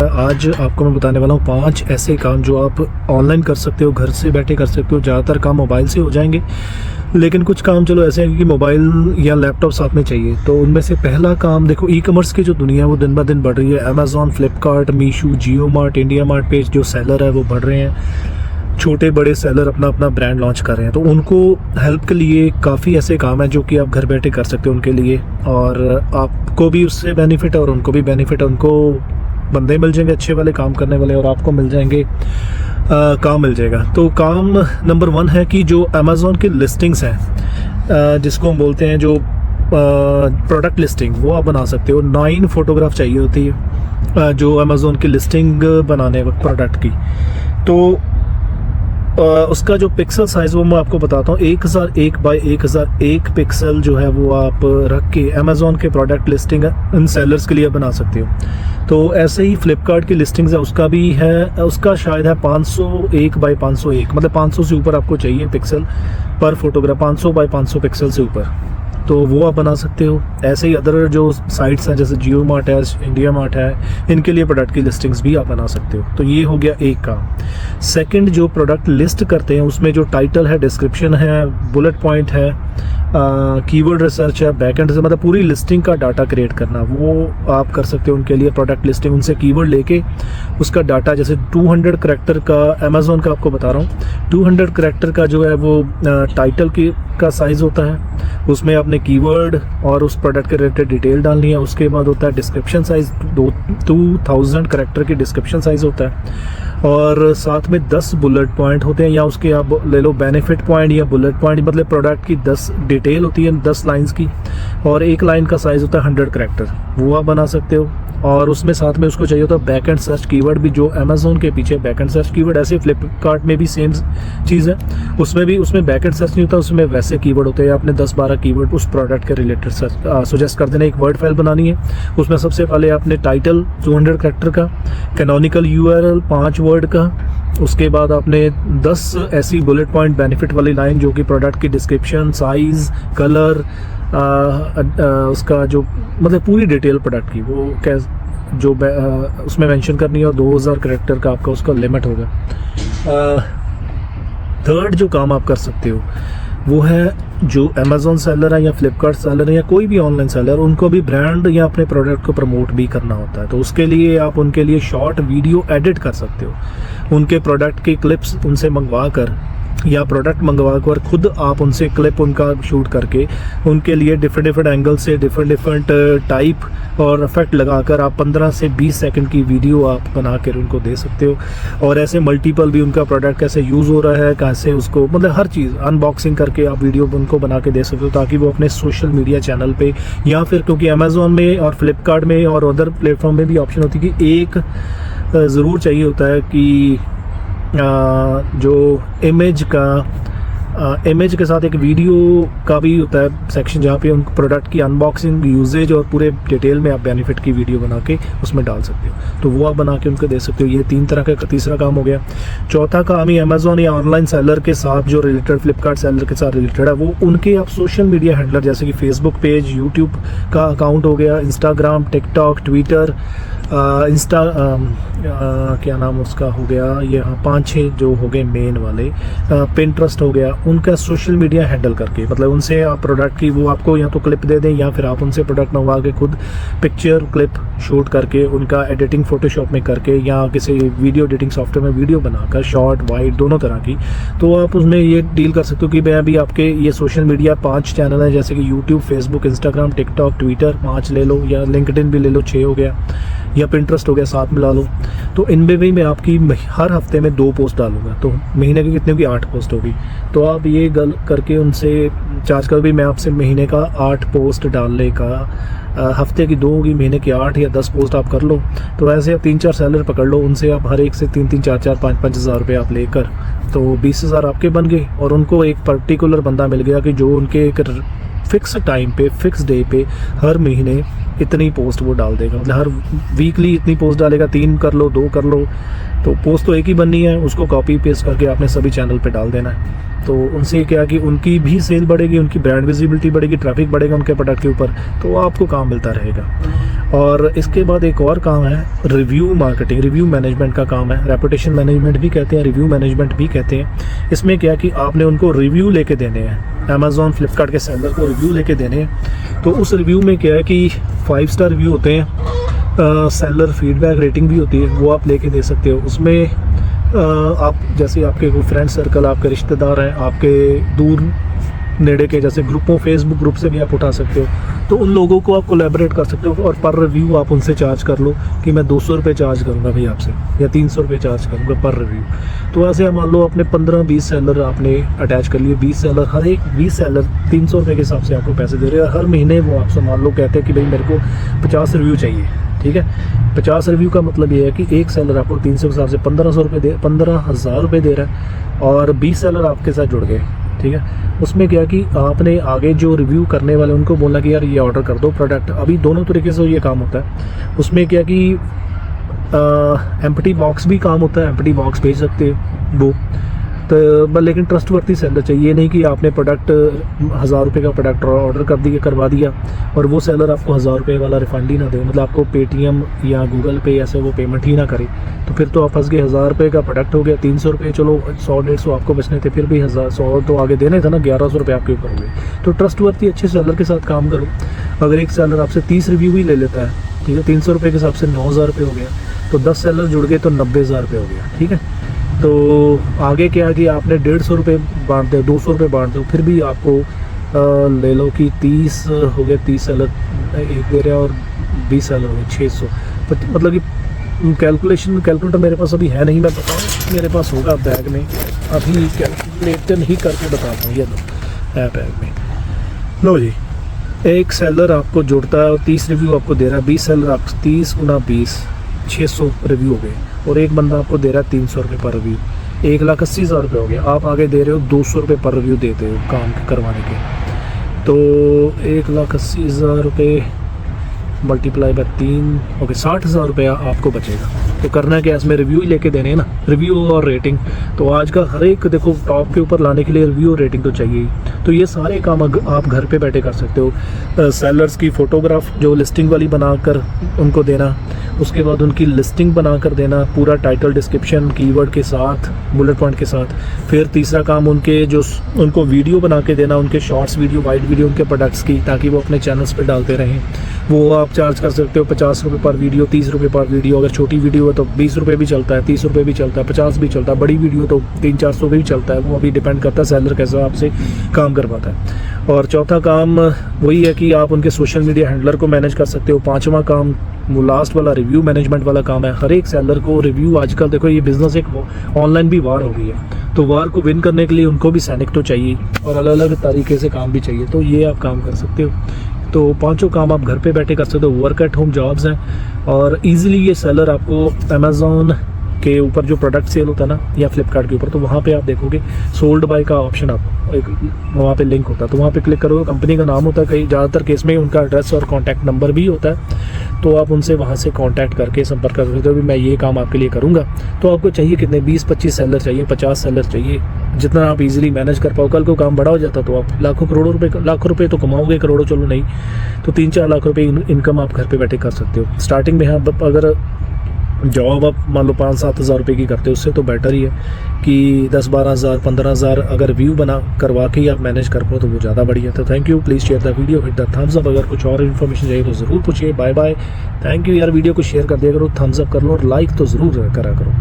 आज आपको मैं बताने वाला हूँ 5 ऐसे काम जो आप ऑनलाइन कर सकते हो, घर से बैठे कर सकते हो। ज़्यादातर काम मोबाइल से हो जाएंगे, लेकिन कुछ काम चलो ऐसे हैं कि मोबाइल या लैपटॉप साथ में चाहिए। तो उनमें से पहला काम देखो, ई कॉमर्स की जो दुनिया है वो दिन ब दिन बढ़ रही है। अमेज़ॉन, फ्लिपकार्ट, मीशो, जियो मार्ट, इंडिया मार्ट पे जो सेलर है वो बढ़ रहे हैं। छोटे बड़े सेलर अपना अपना ब्रांड लॉन्च कर रहे हैं, तो उनको हेल्प के लिए काफ़ी ऐसे काम हैं जो कि आप घर बैठे कर सकते हो उनके लिए, और आपको भी उससे बेनिफिट है और उनको भी बेनिफिट है। उनको बंदे मिल जाएंगे अच्छे वाले काम करने वाले, और आपको मिल जाएंगे काम मिल जाएगा। तो काम नंबर 1 है कि जो अमेज़ॉन की लिस्टिंग्स हैं, जिसको हम बोलते हैं जो प्रोडक्ट लिस्टिंग, वो आप बना सकते हो। 9 फोटोग्राफ चाहिए होती है जो अमेज़ॉन की लिस्टिंग बनाने वक्त प्रोडक्ट की। तो उसका जो पिक्सल साइज़ वो मैं आपको बताता हूँ, 1001 बाई 1001 पिक्सल जो है वो आप रख के अमेज़ॉन के प्रोडक्ट लिस्टिंग इन सेलर्स के लिए बना सकते हो। तो ऐसे ही फ्लिपकार्ट की लिस्टिंग्स है, उसका भी है, उसका शायद है 501 बाई 501, मतलब 500 से ऊपर आपको चाहिए पिक्सल पर फोटोग्राफ, 500 बाई 500 पिक्सल से ऊपर, तो वो आप बना सकते हो। ऐसे ही अदर जो साइट्स हैं जैसे जियो मार्ट है, इंडिया मार्ट है, इनके लिए प्रोडक्ट की लिस्टिंग्स भी आप बना सकते हो। तो ये हो गया एक काम। सेकंड, जो प्रोडक्ट लिस्ट करते हैं उसमें जो टाइटल है, डिस्क्रिप्शन है, बुलेट पॉइंट है, कीवर्ड रिसर्च है, बैकएंड से मतलब पूरी लिस्टिंग का डाटा क्रिएट करना, वो आप कर सकते हो उनके लिए। प्रोडक्ट लिस्टिंग, उनसे कीवर्ड लेके उसका डाटा, जैसे 200 करैक्टर का अमेज़ॉन का आपको बता रहा हूँ, 200 करैक्टर का जो है वो टाइटल का साइज़ होता है। उसमें आपने कीवर्ड और उस प्रोडक्ट के रिलेटेड डिटेल डालनी है। उसके बाद होता है डिस्क्रिप्शन साइज़, 2000 करैक्टर की डिस्क्रिप्शन साइज़ होता है, और साथ में 10 बुलेट पॉइंट होते हैं, या उसके आप ले लो बेनिफिट पॉइंट या बुलेट पॉइंट, मतलब प्रोडक्ट की 10 डिटेल होती है 10 लाइंस की, और एक लाइन का साइज़ होता है 100 करैक्टर, वो आप बना सकते हो। और उसमें साथ में उसको चाहिए होता है बैक एंड सर्च कीवर्ड भी, जो अमेज़ॉन के पीछे बैक एंड सर्च कीवर्ड, ऐसे फ्लिपकार्ट में भी सेम चीज़ है, उसमें बैक एंड सर्च नहीं होता, उसमें वैसे कीवर्ड होते हैं। आपने 10-12 कीवर्ड उस प्रोडक्ट के रिलेटेड सजेस्ट कर देना। एक वर्ड फाइल बनानी है, उसमें सबसे पहले आपने टाइटल 200 करैक्टर का, कैनोनिकल URL 5 वर्ड का, उसके बाद आपने 10 ऐसी बुलेट पॉइंट बेनिफिट वाली लाइन जो कि प्रोडक्ट की डिस्क्रिप्शन, साइज़, कलर, उसका जो मतलब पूरी डिटेल प्रोडक्ट की वो जो उसमें मेंशन करनी है, और 2000 करैक्टर का आपका उसका लिमिट होगा। थर्ड जो काम आप कर सकते हो वो है, जो अमेज़ॉन सेलर है या फ्लिपकार्ट सेलर है या कोई भी ऑनलाइन सेलर, उनको भी ब्रांड या अपने प्रोडक्ट को प्रमोट भी करना होता है। तो उसके लिए आप उनके लिए शॉर्ट वीडियो एडिट कर सकते हो। उनके प्रोडक्ट की क्लिप्स उनसे मंगवा कर या प्रोडक्ट मंगवा कर खुद आप उनसे क्लिप उनका शूट करके उनके लिए डिफरेंट एंगल से डिफरेंट टाइप और इफेक्ट लगाकर आप 15 से 20 सेकंड की वीडियो आप बना कर उनको दे सकते हो। और ऐसे मल्टीपल भी उनका प्रोडक्ट कैसे यूज़ हो रहा है, कैसे उसको मतलब हर चीज़ अनबॉक्सिंग करके आप वीडियो उनको बना के दे सकते हो, ताकि वो अपने सोशल मीडिया चैनल पे, या फिर क्योंकि अमेज़ॉन में और फ्लिपकार्ट में और अदर प्लेटफॉर्म में भी ऑप्शन होती है कि एक ज़रूर चाहिए होता है कि जो इमेज के साथ एक वीडियो का भी होता है सेक्शन, जहाँ पे उन प्रोडक्ट की अनबॉक्सिंग, यूजेज और पूरे डिटेल में आप बेनिफिट की वीडियो बना के उसमें डाल सकते हो। तो वो आप बना के उनको दे सकते हो। ये 3 तरह का तीसरा काम हो गया। चौथा काम ही अमेज़ॉन या ऑनलाइन सेलर के साथ जो रिलेटेड, फ्लिपकार्ट सेलर के साथ रिलेटेड है, वो उनके आप सोशल मीडिया हैंडलर, जैसे कि फेसबुक पेज, यूट्यूब का अकाउंट हो गया, इंस्टाग्राम, टिकटॉक, ट्विटर, क्या नाम उसका हो गया, ये 5-6 जो हो गए मेन वाले, पिंटरेस्ट हो गया, उनका सोशल मीडिया हैंडल करके, मतलब उनसे आप प्रोडक्ट की वो आपको या तो क्लिप दे दें, या फिर आप उनसे प्रोडक्ट मंगवा के खुद पिक्चर क्लिप शूट करके उनका एडिटिंग फोटोशॉप में करके या किसी वीडियो एडिटिंग सॉफ्टवेयर में वीडियो बनाकर, शॉर्ट वाइड दोनों तरह की, तो आप उसमें ये डील कर सकते हो कि मैं अभी आपके ये सोशल मीडिया 5 चैनल है, जैसे कि YouTube, Facebook, Instagram, TikTok, Twitter 5 ले लो, या लिंक्डइन भी ले लो 6 हो गया, या पिंटरेस्ट हो गया 7 मिला लो। तो इनमें भी मैं आपकी हर हफ्ते में 2 पोस्ट डालूंगा, तो महीने की कितने की 8 पोस्ट होगी। तो आप ये गल करके उनसे चार्ज कर भी, मैं आपसे महीने का 8 पोस्ट डालने का, हफ्ते की 2 होगी, महीने की 8 या 10 पोस्ट आप कर लो। तो ऐसे आप 3-4 सेलर पकड़ लो, उनसे आप हर एक से 3-3, 4-4, 5-5 हज़ार रुपये आप लेकर, तो 20,000 आपके बन गए। और उनको एक पर्टिकुलर बंदा मिल गया कि जो उनके एक फिक्स टाइम पे, फिक्स डे पे हर महीने इतनी पोस्ट वो डाल देगा, मतलब हर वीकली इतनी पोस्ट डालेगा, 3 कर लो, 2 कर लो, तो पोस्ट तो एक ही बननी है, उसको कॉपी पेस्ट करके आपने सभी चैनल पे डाल देना है। तो उनसे क्या कि उनकी भी सेल बढ़ेगी, उनकी ब्रांड विजिबिलिटी बढ़ेगी, ट्रैफिक बढ़ेगा उनके प्रोडक्ट के ऊपर, तो आपको काम मिलता रहेगा। और इसके बाद एक और काम है रिव्यू मार्केटिंग, रिव्यू मैनेजमेंट का काम है। रेपुटेशन मैनेजमेंट भी कहते हैं, रिव्यू मैनेजमेंट भी कहते हैं। इसमें क्या कि आपने उनको रिव्यू लेके देने हैं, अमेज़ॉन फ्लिपकार्ट के सेलर को रिव्यू लेके देने हैं। तो उस रिव्यू में क्या है कि 5 स्टार रिव्यू होते हैं, सेलर फीडबैक रेटिंग भी होती है, वो आप लेके दे सकते हो। उसमें आप जैसे आपके कोई फ्रेंड सर्कल, आपके रिश्तेदार हैं, आपके दूर नेड़े के जैसे ग्रुपों, फेसबुक ग्रुप से भी आप उठा सकते हो, तो उन लोगों को आप कोलैबोरेट कर सकते हो और पर रिव्यू आप उनसे चार्ज कर लो कि मैं 200 रुपये चार्ज करूँगा भाई आपसे, या 300 रुपये चार्ज करूँगा पर रिव्यू। तो ऐसे मान लो अपने 15-20 सेलर आपने अटैच कर लिए, 20 सेलर, हर एक 20 सेलर 300 रुपये के हिसाब से आपको पैसे दे रहे हैं। हर महीने वो आपसे मान लो कहते हैं कि भाई मेरे को 50 रिव्यू चाहिए, ठीक है। 50 रिव्यू का मतलब ये है कि एक सेलर आपको 300 के हिसाब से 15,000 रुपये दे रहा है, और 20 सेलर आपके साथ जुड़ गए, ठीक है। उसमें क्या कि आपने आगे जो रिव्यू करने वाले उनको बोलना कि यार ये ऑर्डर कर दो प्रोडक्ट। अभी दोनों तरीके से ये काम होता है। उसमें क्या कि एम्प्टी बॉक्स भी काम होता है, एम्प्टी बॉक्स भेज सकते हैं वो तो, लेकिन ट्रस्टवर्थी सेलर चाहिए। ये नहीं कि आपने प्रोडक्ट 1000 रुपये का प्रोडक्ट ऑर्डर करवा दिया और वो सेलर आपको 1000 रुपये वाला रिफंड ही ना दे, मतलब आपको पेटीएम या गूगल पे ऐसे वो पेमेंट ही ना करे, तो फिर तो आप फंस गए। 1000 रुपये का प्रोडक्ट हो गया, 300 रुपये, चलो 100-150 आपको बचने थे, फिर भी 100 तो आगे देने थे ना, 1100 रुपये आपके ऊपर हो गए। तो ट्रस्टवर्थी अच्छे सेलर के साथ काम करो। अगर एक सेलर आपसे 30 रिव्यू भी ले लेता है, ठीक है, 300 रुपये के हिसाब से 9000 रुपये हो गया, तो 10 सेलर जुड़ गए तो 90,000 रुपये हो गया, ठीक है। तो आगे क्या है कि आपने 150 रुपये बांट दो, 200 रुपये बांट दो, फिर भी आपको ले लो कि 30 हो गए, 30 सेलर एक दे रहा है और 20 सेलर हो गए 600, मतलब कि कैलकुलेटर मेरे पास अभी है नहीं, मैं बताऊँ मेरे पास होगा बैग में, अभी कैलकुलेटर ही करके बताता हूँ। ये लो है बैग में, लो जी। एक सेलर आपको जुड़ता है और 30 रिव्यू आपको दे रहा है, 20 सेलर आपको 30 × 20 600 रिव्यू हो गए, और एक बंदा आपको दे रहा है 300 रुपये पर रिव्यू, 1,80,000 रुपये हो गया। आप आगे दे रहे हो 200 रुपये पर रिव्यू देते हो काम करवाने के, तो 1,80,000 रुपये मल्टीप्लाई बाय 3, ओके 60,000 रुपया आपको बचेगा। तो करना क्या है, इसमें रिव्यू ही लेके देने हैं ना, रिव्यू और रेटिंग। तो आज का हर एक देखो टॉप के ऊपर लाने के लिए रिव्यू और रेटिंग तो चाहिए ही। तो ये सारे काम आप घर पे बैठे कर सकते हो। सेलर्स की फ़ोटोग्राफ जो लिस्टिंग वाली बनाकर उनको देना, उसके बाद उनकी लिस्टिंग बनाकर देना, पूरा टाइटल, डिस्क्रिप्शन, कीवर्ड के साथ, बुलेट पॉइंट के साथ। फिर तीसरा काम उनको वीडियो बना के देना, उनके शॉर्ट्स वीडियो, वाइड वीडियो उनके प्रोडक्ट्स की, ताकि वो अपने चैनल्स पे डालते रहें। वो आप चार्ज कर सकते हो 50 रुपये पर वीडियो, 30 रुपये पर वीडियो। अगर छोटी वीडियो है तो 20 रुपये भी चलता है, 30 रुपये भी चलता है, 50 भी चलता है। बड़ी वीडियो तो 300-400 भी चलता है, वो अभी डिपेंड करता है सेलर कैसा आपसे काम करवाता है। और चौथा काम वही है कि आप उनके सोशल मीडिया हैंडलर को मैनेज कर सकते हो। पाँचवा काम वो लास्ट वाला रिव्यू मैनेजमेंट वाला काम है। हर एक सेलर को रिव्यू, आजकल देखो ये बिज़नेस एक ऑनलाइन भी वार हो गई है, तो वार को विन करने के लिए उनको भी सैनिक तो चाहिए और अलग अलग तरीके से काम भी चाहिए। तो ये आप काम कर सकते हो। तो पांचों काम आप घर पे बैठे कर सकते हो। वर्क एट होम जॉब्स हैं और इजीली ये सेलर आपको अमेज़ॉन के ऊपर जो प्रोडक्ट सेल होता है ना, या फ्लिपकार्ट के ऊपर, तो वहाँ पे आप देखोगे सोल्ड बाय का ऑप्शन आप एक वहाँ पे लिंक होता है, तो वहाँ पे क्लिक करोगे, कंपनी का नाम होता है, कई ज़्यादातर केस में उनका एड्रेस और कॉन्टैक्ट नंबर भी होता है। तो आप उनसे वहाँ से कॉन्टैक्ट करके संपर्क कर सकते हो भी मैं ये काम आपके लिए करूँगा। तो आपको चाहिए कितने, 20-25 सेलर चाहिए, 50 सेलर चाहिए, जितना आप इजीली मैनेज कर पाओ। कल को काम बड़ा हो जाता तो आप लाखों रुपए तो कमाओगे, करोड़ों चलो नहीं तो 3-4 लाख रुपए इनकम आप घर पे बैठे कर सकते हो। स्टार्टिंग में आप अगर जॉब आप मान लो 5-7 हज़ार रुपये की करते हो, उससे तो बेटर ही है कि 10-12 हज़ार 15 हज़ार अगर व्यू बना करवा के ही आप मैनेज कर पाओ तो वो ज़्यादा बढ़िया था। Thank you, please share the video, hit the thumbs up. अगर कुछ और इन्फॉर्मेशन चाहिए तो ज़रूर पूछिए। बाय बाय, थैंक यू यार। वीडियो को शेयर कर दिया करो, थम्स अप कर लो और लाइक तो ज़रूर करा करो।